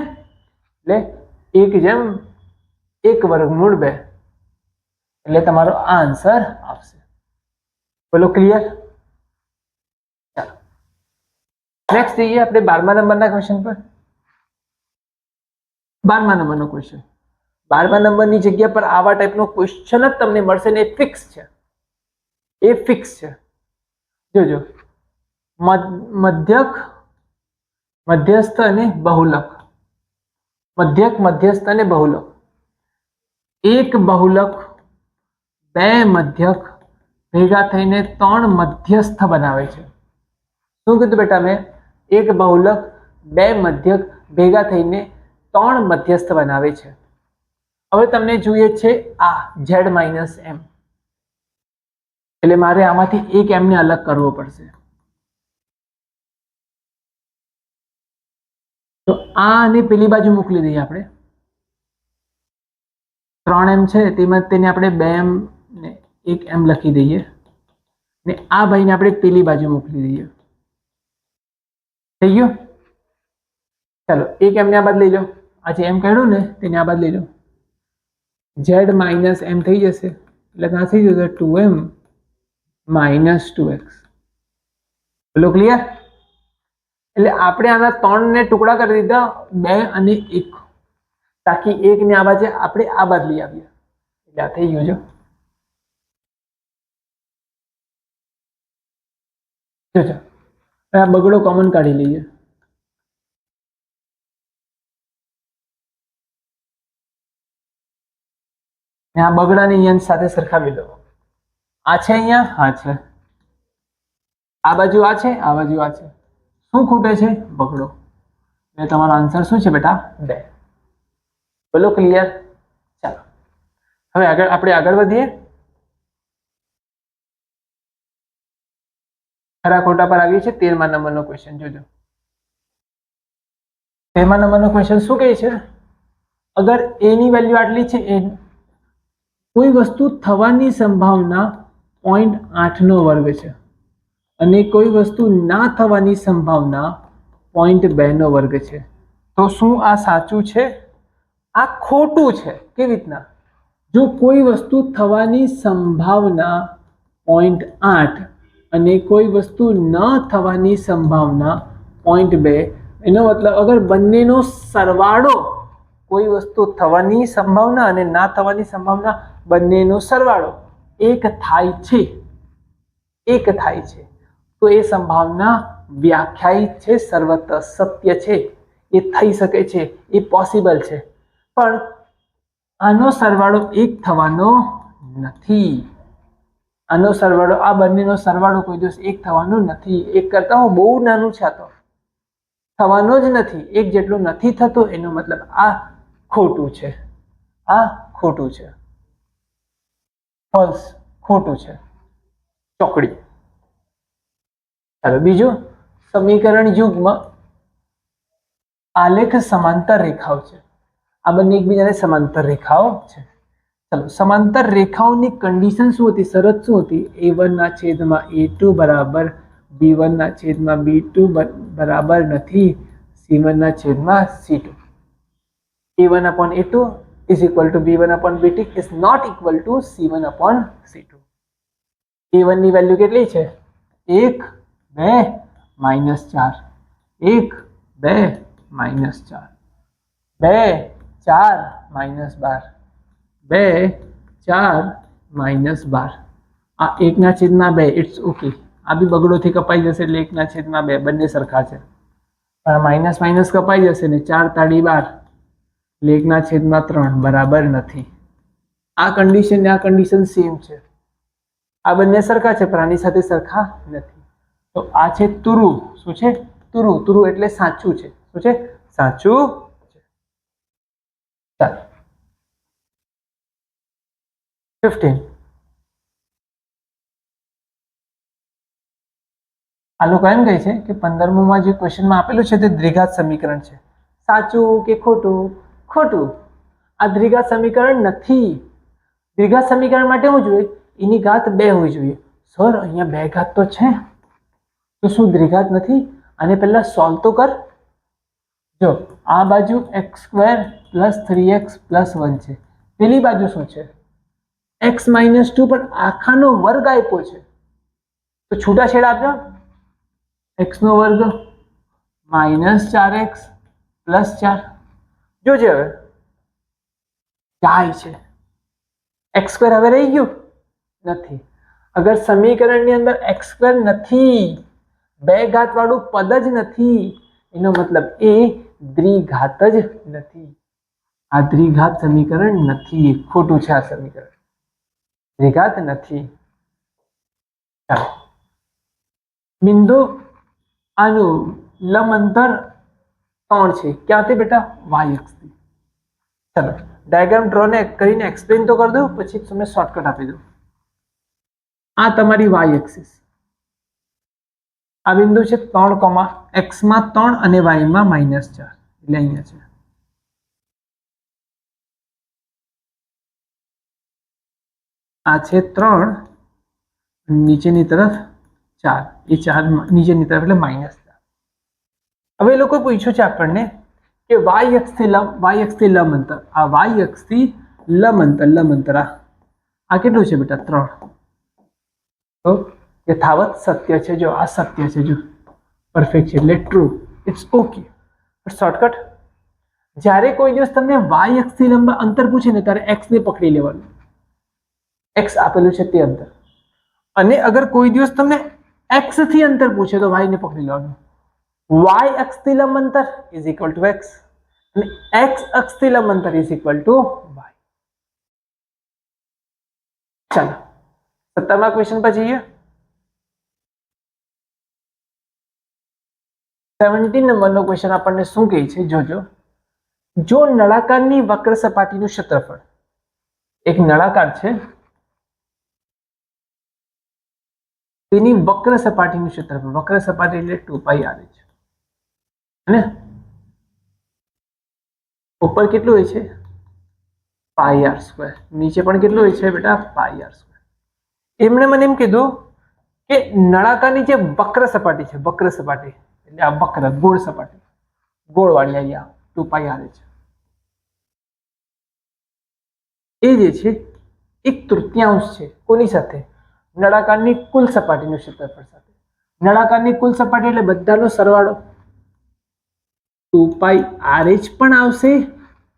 એટલે 1/1 વર્ગમૂળ 2. એટલે તમારો આ આન્સર આવશે. બોલો ક્લિયર? ચાલો નેક્સ્ટ જઈએ આપણે 12મા નંબરના ક્વેશ્ચન પર. 12મા નંબરનો ક્વેશ્ચન. 12મા નંબરની જગ્યા પર આવા ટાઈપનો ક્વેશ્ચન જ તમને મળશે ને એ ફિક્સ છે. એ ફિક્સ છે. જોજો મધ્યસ્થ અને બહુલક. મધ્યક, મધ્યસ્થ અને બહુલક. એક બહુલક બે મધ્યક ભેગા થઈને 3 મધ્યસ્થ બનાવે છે. શું કીધું બેટા મેં? એક બહુલક બે મધ્યક ભેગા થઈને 3 મધ્યસ્થ બનાવે છે. હવે તમને જોઈએ છે આ z - m. એટલે મારે આમાંથી એક m ને અલગ કરવો પડશે. તો આને પેલી બાજુ મોકલી દઈએ આપણે. 3m છે તેમાં તેને આપણે 2m ને 1m લખી દઈએ ને આ ભાઈને આપણે પેલી બાજુ મોકલી દઈએ. થઈ ગયું? ચાલો 1m ને આ બાદ લઈ લો. આ જે m કાઢ્યું ને તેને આ બાદ લઈ લો. z - m થઈ જશે. એટલે ત્યાં થઈ જશે 2m - 2x. બોલો ક્લિયર? એટલે આપણે આના 3 ને ટુકડા કરી દીધા 2 અને 1 તાકી 1 ને આ બાજુ આપણે આ બાદ લઈ આવીએ. એટલે આ થઈ ગયું. જોજો આ બગડો કોમન કાઢી લઈએ. આ બગડાને અહીંયા સાથે સરખાવી લો. આ છે અહીંયા, હા છે. આ બાજુ આ છે, આ બાજુ આ છે. શું ખૂટે છે? બગડો. એટલે તમારો આન્સર શું છે બેટા? 2. બોલો ક્લિયર? ચાલો હવે આપણે આગળ વધીએ. ખરા ખોટા પર આવીએ છીએ. 13મા નંબરનો ક્વેશ્ચન જોજો. 13મા નંબરનો ક્વેશ્ચન શું કહે છે? અગર a ની વેલ્યુ આટલી છે, કોઈ વસ્તુ થવાની સંભાવના 0.8 નો વર્ગ છે અને કોઈ વસ્તુ ના થવાની સંભાવના 0.2 નો વર્ગ છે. તો શું આ સાચું છે? આ ખોટું છે. કેવી રીતના? જો કોઈ વસ્તુ થવાની સંભાવના 0.8 અને કોઈ વસ્તુ ન થવાની સંભાવના 0.2, એનો મતલબ અગર બંનેનો સરવાળો, કોઈ વસ્તુ થવાની સંભાવના અને ના થવાની સંભાવના બંનેનો સરવાળો 1 થાય છે, 1 થાય છે, તો એ સંભાવના વ્યાખ્યાયિત છે, સર્વત્ર સત્ય છે, એ થઈ શકે છે, એ પોસિબલ છે. પણ આનો સરવાળો 1 થવાનો નથી. આનો સરવાળો, આ બંનેનો સરવાળો કોઈ દિવસ 1 થવાનો નથી. 1 કરતા બહુ નાનું છે. આ તો થવાનો જ નથી. 1 જેટલો નથી થતો, એનો મતલબ આ ખોટું છે. આ ખોટું છે. ફોલ્સ, ખોટું છે. ચોકડી. ચાલો બીજું, સમીકરણ યુગ્મ આલેખ સમાંતર રેખાઓ છે. આ બંને એકબીજાને સમાંતર રેખાઓ છે. ચલો સમાંતર રેખાઓની કન્ડિશન શું હતી? શરત શું હતી? a1 ના છેદમાં a2 બરાબર b1 ના છેદમાં b2 બરાબર નથી. C1 ના છેદમાં C2. A1 upon A2 is equal to B1 upon B2 is not equal to C1 upon C2. A1 ની વેલ્યુ કેટલી છે? 1 2 -4, 1 2 -4, 2 4 -12, 2 4 -12. આ 1 ના છેદમાં 2 ઇટ્સ ઓકે. આ બી બગડોથી કપાઈ જશે એટલે 1 ના છેદમાં 2 બંને સરખા છે. પણ માઇનસ માઇનસ કપાઈ જશે ને 4 તાળી 12 એટલે 1 ના છેદમાં 3 બરાબર નથી. આ કન્ડિશન ને આ કન્ડિશન સેમ છે. આ બંને સરખા છે પણ આની સાથે સરખા નથી. તો આ છે તુરુ. શું છે? તુરુ. તુરુ એટલે સાચું છે. શું છે? સાચું છે. ચાલો 15. આ લોકો એમ કહે છે કે 15માં જે ક્વેશ્ચનમાં આપેલું છે તે દ્વિઘાત સમીકરણ છે. સાચું કે ખોટું? ખોટું. આ દ્વિઘાત સમીકરણ નથી. દ્વિઘાત સમીકરણ માટે શું જોઈએ? એની ઘાત 2 હોવી જોઈએ. સર અહીંયા 2 ઘાત તો છે, તો શું દ્વિઘાત નથી? આને પહેલા સોલ્વ તો કર. જો આ બાજુ x² + 3x + 1 છે. પેલી બાજુ શું છે? x - 2 પણ આખાનો વર્ગ આપ્યો છે, તો છૂટાછેડા આપજો. x નો વર્ગ -4x + 4. જોજે હવે જાય છે. x² હવે રહી ગયું નથી. અગર સમીકરણની અંદર x² નથી, 2 ઘાત વાળું પદ જ નથી, એનો મતલબ એ દ્વિઘાત જ નથી. આ દ્વિઘાત સમીકરણ નથી. ખોટું છે. આ સમીકરણ દ્વિઘાત નથી. ચાલો બિંદુ આનું લંબ અંતર 3 છે. ક્યાંથી બેટા? y અક્ષથી. ચાલો ડાયાગ્રામ ડ્રો ને કરીને એક્સપ્લેન તો કરી દઉં, પછી તમને શોર્ટકટ આપી દઉં. આ તમારી y એક્સિસ. આ બિંદુ છે 3, x માં 3 અને y માં -4 એટલે અહીંયા છે. આ છે 3, નીચેની તરફ 4, એ 4 નીચેની તરફ એટલે -4. હવે એ લોકો પૂછ્યું છે આપણને કે y અક્ષથી લંબ અંતર. આ y અક્ષથી લંબ અંતર આ કેટલું છે બેટા? 3. તો યથાવત સત્ય છે. જો આ સત્ય છે, જો પરફેક્ટ છે એટલે ટ્રુ. It's okay. શોર્ટકટ, જ્યારે કોઈ દિવસ તમને y અક્ષથી લંબ અંતર પૂછે ને ત્યારે x ને પકડી લેવાનું. x આપેલું છે તે અંતર. અને અગર કોઈ દિવસ તમને x થી અંતર પૂછે તો y ને પકડી લેવાનું. y અક્ષથી લંબ અંતર ઇઝ ઇક્વલ ટુ x અને x અક્ષથી લંબ અંતર ઇઝ ઇક્વલ ટુ y. ચાલો 17મા ક્વેશ્ચન પર જઈએ. 17 નંબરનો ક્વેશ્ચન આપણને શું કહે છે? જોજો. જો નળાકારની વક્ર સપાટીનું ક્ષેત્રફળ, એક નળાકાર છે તેની વક્ર સપાટીનું ક્ષેત્રફળ, વક્ર સપાટી એટલે 2πr છે, અને ઉપર કેટલું હોય છે? πr². નીચે પણ કેટલું હોય છે બેટા? πr². એમણે મને એમ કીધું કે નળાકારની જે વક્ર સપાટી છે, વક્ર સપાટી એટલે આ વક્ર ગોળ સપાટી, ગોળવાળી અહીંયા 2πr છે, એ જે છે 1/3 છે. કોની સાથે? નળાકારની કુલ સપાટીનું ક્ષેત્રફળ સાથે. નળાકારની કુલ સપાટી એટલે બધાનો સરવાળો 2πrh પણ આવશે,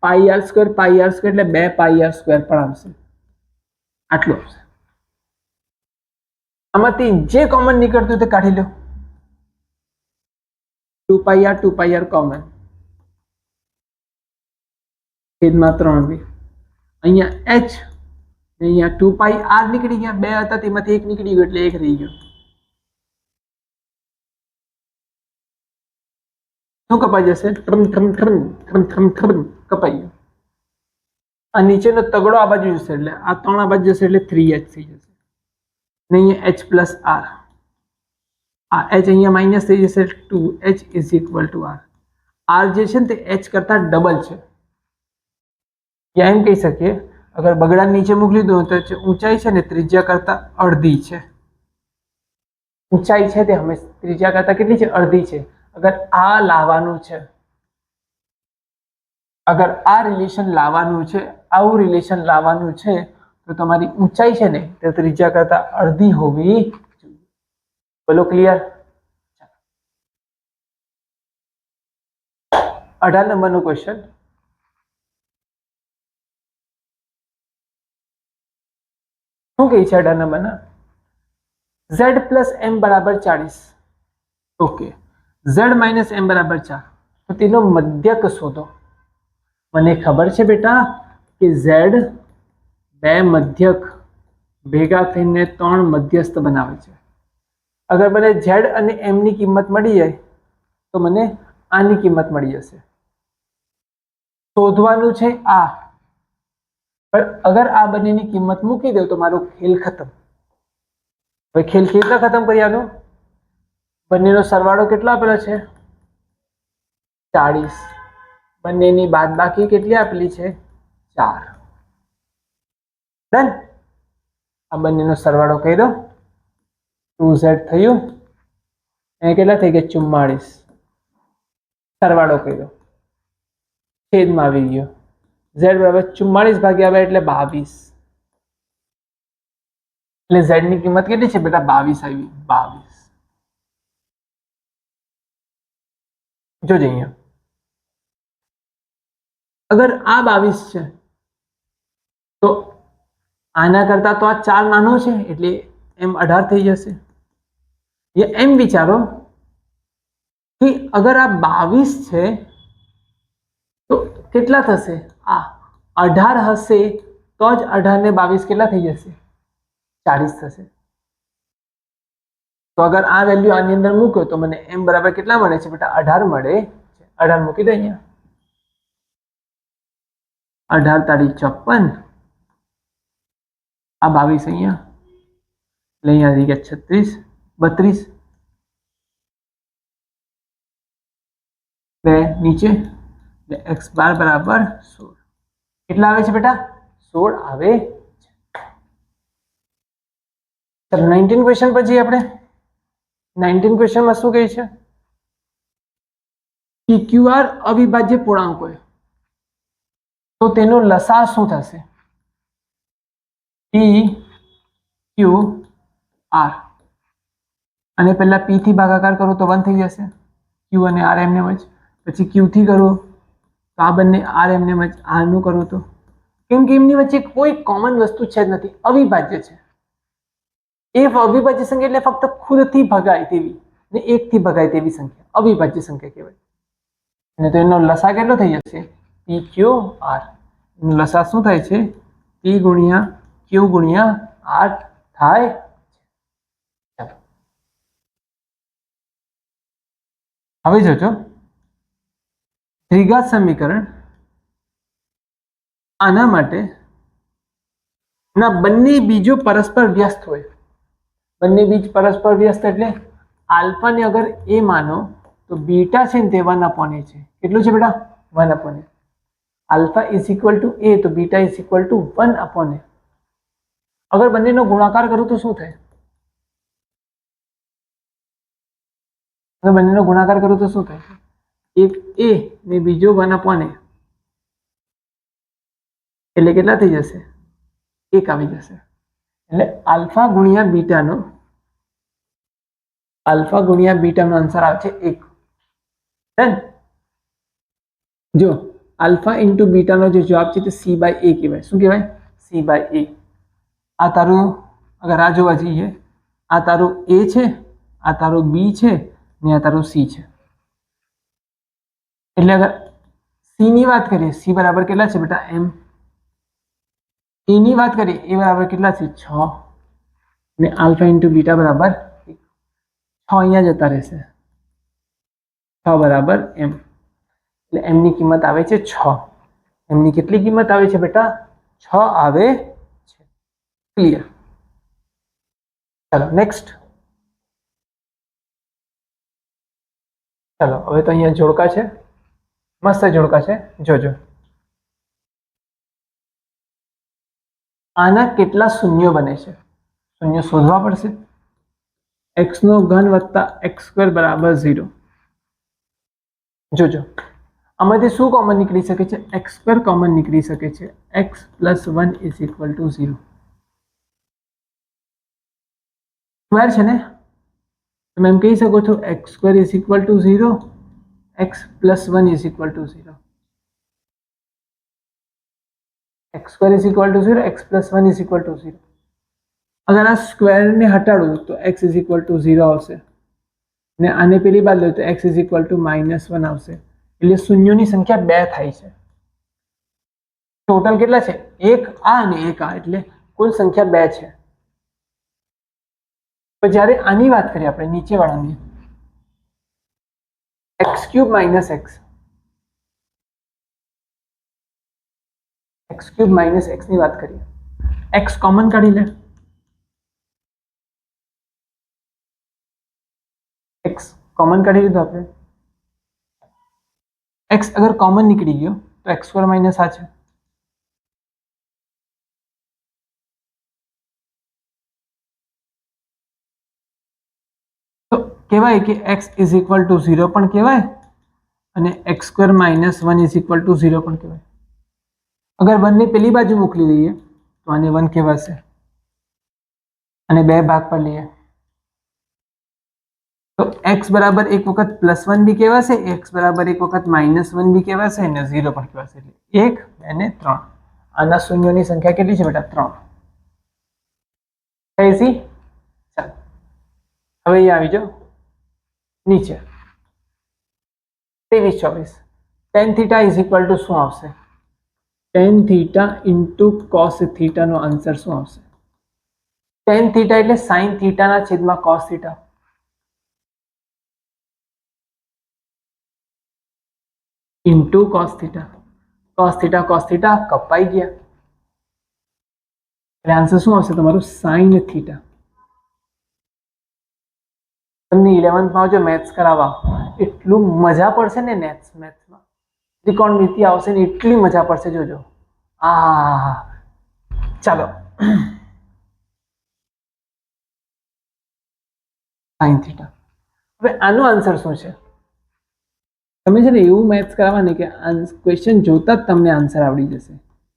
πr² એટલે 2πr² પણ આવશે. આટલું આવશે. આમાંથી જે કોમન નીકળતું તે કાઢી લો. 2πr કોમન, છેદમાં 3 અહીંયા h, અહીંયા 2πr નીકળી ગયા. 2 હતા તેમાંથી 1 નીકળી ગયો એટલે 1 રહી ગયો. શું કપાઈ જશે? કપાઈ ગયો. આ નીચેનો તગડો આ બાજુ જશે એટલે આ 3 આ બાજુ જશે એટલે 3h થઈ જશે. ને અહીંયા h + r, આ h અહીંયા માઇનસ થઈ જશે, 2h is equal to r. r જે છે ને તે h કરતા ડબલ છે. યા એમ કહી શકીએ, અગર બગડા નીચે મૂકી દો તો ઊંચાઈ છે ને ત્રિજ્યા કરતા અડધી છે. ઊંચાઈ છે તે હંમેશા ત્રિજ્યા કરતા કેટલી છે? અડધી છે. અગર આ લાવવાનું છે અગર આ રિલેશન લાવવાનું છે, આવું રિલેશન લાવવાનું છે, તો તમારી ઊંચાઈ છે ને તે ત્રિજ્યા કરતા અડધી હોવી જોઈએ. બોલો ક્લિયર? 18 નંબરનો ક્વેશ્ચન. શું કહે છે 18 નંબરના? z પ્લસ એમ બરાબર 40. ઓકે, z માઇનસ એમ બરાબર 4. તો તેનો મધ્યક શોધો. મને ખબર છે બેટા કે z બે મધ્યક ભેગા થઈને 3 મધ્યસ્થ બનાવે છે. અગર મને z અને m ની કિંમત મળી જાય તો મને આની કિંમત મળી જશે. શોધવાનું છે આ, પણ અગર આ બંનેની કિંમત મૂકી દઉં તો મારો ખેલ ખતમ. હવે ખેલ કેટલા ખતમ કરી આનો? બંનેનો સરવાળો કેટલો આપેલો છે? 40. બંનેની બાદબાકી કેટલી આપેલી છે? 4. ડન. આ બંનેનો સરવાળો કર્યો, 2z થયું, એ કેટલા થઈ ગયા? 44. સરવાળો કર્યો, છેદમાં આવી ગયો, z બરાબર 44 ભાગ્યા 2 એટલે 22. એટલે z ની કિંમત કેટલી છે બેટા? 22 આવી. 22. જોજે અહીંયા, અગર આ 22 છે તો આના કરતા તો આ 4 નાનો છે, એટલે એમ 18 થઈ જશે. એમ વિચારો કે અગર આ 22 છે તો કેટલા થશે? આ 18 હશે તો જ 18 ને 22 કેટલા થઈ જશે? 40 થશે. તો અગર આ વેલ્યુ આની અંદર મૂકો તો મને m બરાબર કેટલા મળે છે બેટા? 18 મળે છે. 18 મૂકી દો અહીંયા. 18 તારી 54, આ 22 અહીંયા, એટલે અહીંયા આવી ગયા 36, 32. બે નીચે, x બાર બરાબર 16. કેટલા આવે છે બેટા? 16 આવે છે. ચાલો 19 ક્વેશ્ચન પર જઈએ આપણે. 19 ક્વેશ્ચનમાં શું કહે છે? PQR અવિભાજ્ય પૂર્ણાંક હોય તો તેનો લસા શું થશે? PQR અને પહેલા P થી ભાગાકાર કરો તો 1 થઈ જશે. Q અને R એમને જ. પછી Q થી કરો તો આ બંને R એમને જ. R નું કરો તો, કેમ કે એમની વચ્ચે કોઈ કોમન વસ્તુ છે જ નથી, અવિભાજ્ય છે. એ અવિભાજ્ય સંખ્યા એટલે ફક્ત ખુદથી ભગાય તેવી ને 1 થી ભગાય તેવી સંખ્યા અવિભાજ્ય સંખ્યા કહેવાય. અને તો એનો લસા કેટલો થઈ જશે? PQR. એનો લસા શું થાય છે? P ગુણ્યા Q ગુણ્યા R થાય. હવે જોજો, દ્વિઘાત સમીકરણ આના માટે ના બંને બીજો પરસ્પર વ્યસ્ત હોય. બંને બીજ પરસ્પર વ્યસ્ત એટલે આલ્ફા ને અગર a માનો તો બીટા છે ને તે 1/a છે. કેટલું છે બેટા? 1/a. Alpha is equal to a તો beta is equal to 1/a. અગર બંનેનો ગુણાકાર કરું તો શું થાય? અગર બંનેનો ગુણાકાર કરું તો શું થાય? એક a ને બીજો 1/a, એટલે કેટલા થઈ જશે? 1 આવી જશે. એટલે આલ્ફા ગુણ્યા બીટાનો આન્સર આવે છે 1. ડન. જો આલ્ફા ઇન્ટુ બીટાનો જે જવાબ છે તે c/a કહેવાય. શું કહેવાય? c/a. આ તારું, અગર આ જોવા જઈએ, આ તારું a છે, આ તારું b છે ને આ તારું c છે. એટલે અગર c ની વાત કરીએ, c બરાબર કેટલા છે બેટા? m. a ની વાત કરીએ, a બરાબર કેટલા છે? 6. ને આલ્ફા ઇન્ટુ બીટા બરાબર 1. 6 અહીંયા જતા રહેશે, 6 બરાબર m. એટલે m ની કિંમત આવે છે 6. m ની કેટલી કિંમત આવે છે બેટા? 6 આવે છે. ક્લિયર? ચલો નેક્સ્ટ. ચલો હવે તો અહીંયા જોડકા છે, મસ્ત જોડકા છે, જોજો. આના કેટલા શૂન્યો બને છે? શૂન્ય શોધવા પડશે. x નો ઘન વત્તા x સ્ક્વેર બરાબર 0. જોજો, આમાંથી શું કોમન નીકળી શકે છે? એક્સ સ્ક્વેર કોમન નીકળી શકે છે. X plus 1 is equal to 0. Square છે ને, તમે એમ કહી શકો છો x square is equal to 0, x plus 1 is equal to 0. X square is equal to 0, x plus 1 is equal to 0. અગર આ સ્ક્વેરને હટાડું તો એક્સ ઇઝ ઇક્વલ ટુ 0 આવશે, ને આને પેલી બાદ લો તો એક્સ ઇઝ ઇક્વલ ટુ -1 આવશે. એટલે શૂન્યોની સંખ્યા 2 થાય છે. ટોટલ કેટલા છે? એક આ અને એક આ, એટલે કુલ સંખ્યા 2 છે. તો જ્યારે આની વાત કરીએ આપણે નીચેવાળાની, x³ - x, x³ - x ની વાત કરીએ, x કોમન કાઢી લે, x કોમન કાઢી લીધો આપણે. x અગર કોમન નીકળી ગયો તો x² - આ છે. તો કહેવાય કે x ઇઝ ઇક્વલ ટુ 0 પણ કહેવાય અને x² - 1 ઇઝ ઇક્વલ ટુ 0 પણ કહેવાય. અગર બંને પેલી બાજુ મોકલી દઈએ તો આને 1 કહેવાશે, અને બે ભાગ પર લઈએ તો x બરાબર એક વખત +1 બી કહેવાશે, x બરાબર એક વખત -1 બી કહેવાશે અને 0 પણ કહેવાશે. એટલે 1, 2 અને 3. આના શૂન્યોની સંખ્યા કેટલી છે બેટા? 3. થઈ? ચાલો હવે અહીંયા આવી જાઓ નીચે. 23, 24. tan θ ઇઝ ઇક્વલ ટુ શું આવશે? tan θ ઇન્ટુ cos θ નો આન્સર શું આવશે? tan θ એટલે sin θ ના છેદમાં cos θ. Into cos θ. cos θ કપાઈ ગયા, એટલે આન્સર શું આવશે તમારું? sin θ. તમને 11th જો મેથ્સ કરાવવા એટલું મજા પડશે ને, મેથ્સમાં ત્રિકોણમિતિ આવશે ને એટલી મજા પડશે, જોજો. ચાલો sin θ. હવે આનો આન્સર શું છે? તમે છે ને એવું મેથ્સ કરાવવા ને કે ક્વેશ્ચન જોતા જ તમને આન્સર આવડી જશે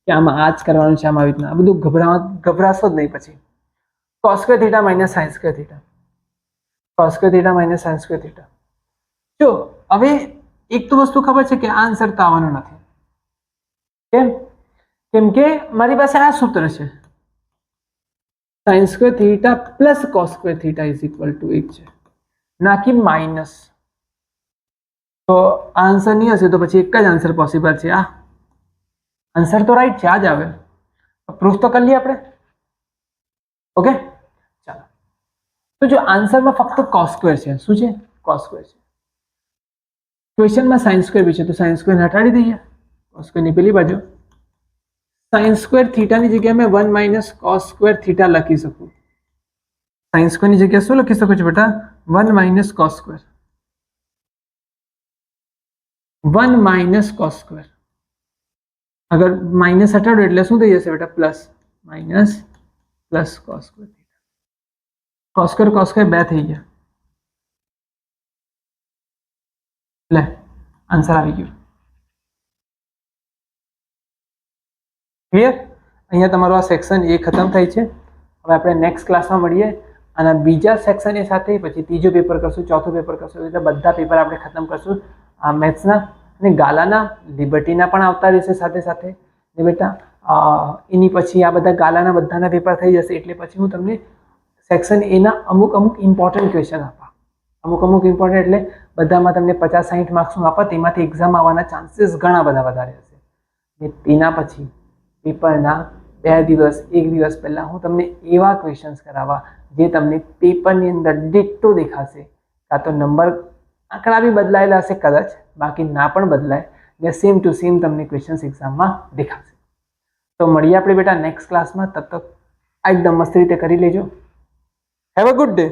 કે આમાં આ જ કરવાનું છે, આમાં આવી રીતના. આ બધું ગભરાશો જ નહીં. પછી cos² θ - sin² θ, cos² θ - sin² θ. જો હવે એક તો વસ્તુ ખબર છે કે આ આન્સર તો આવવાનો નથી. કેમ કે મારી પાસે આ સૂત્ર છે, sin² θ plus cos² θ is equal to 1 છે, ના કે માઇનસ. તો આ આન્સર નહીં હશે તો પછી એક જ આન્સર પોસિબલ છે. આ આન્સર તો રાઈટ છે, આ જ આવે. પ્રૂફ તો કરી લઈએ આપણે. ઓકે ચાલો. તો જો આન્સરમાં ફક્ત cos² છે, શું છે? cos² છે. ક્વેશ્ચનમાં sin² બી છે, તો sin² હટાડી દઈએ, cos² ની પેલી બાજુ. sin² θ ની જગ્યાએ મેં 1 - cos² θ લખી શકું. sin² ની જગ્યાએ શું લખી શકો છો બેટા? 1 - cos². 1 - cos². અગર માઇનસ હટાડો એટલે શું થઈ જશે બેટા? Plus. Minus plus cos². cos² 2 થઈ ગયા. લે આન્સર આવી ગયો. ક્લિયર? અહીંયા તમારો આ સેક્શન એ ખતમ થાય છે. હવે આપણે નેક્સ્ટ ક્લાસમાં મળીએ અને બીજા સેક્શન એ સાથે પછી ત્રીજો પેપર કરશું, ચોથું પેપર કરશું, એટલે બધા પેપર આપણે ખતમ કરશું આ મેથ્સના. અને ગાલાના લિબર્ટીના પણ આવતા રહેશે સાથે સાથે ને બેટા. એની પછી આ બધા ગાલાના બધાના પેપર થઈ જશે, એટલે પછી હું તમને સેક્શન એના અમુક ઇમ્પોર્ટન્ટ ક્વેશ્ચન આપા. અમુક ઇમ્પોર્ટન્ટ એટલે બધામાં તમને 50-60 માર્ક્સનું આપા, તેમાંથી એક્ઝામ આવવાના ચાન્સીસ ઘણા બધા વધારે હશે. ને તેના પછી પેપરના 2 દિવસ 1 દિવસ પહેલા હું તમને એવા ક્વેશ્ચન્સ કરાવવા જે તમને પેપરની અંદર ડિટ્ટો દેખાશે. કાં તો નંબર આંકડા બી બદલાયેલા હશે કદાચ, બાકી ના પણ બદલાય, ને સેમ ટુ સેમ તમને ક્વેશ્ચન્સ એક્ઝામમાં દેખાશે. તો મળીએ આપણે બેટા નેક્સ્ટ ક્લાસમાં. તબ તક એકદમ મસ્ત રીતે કરી લેજો. Have a good day.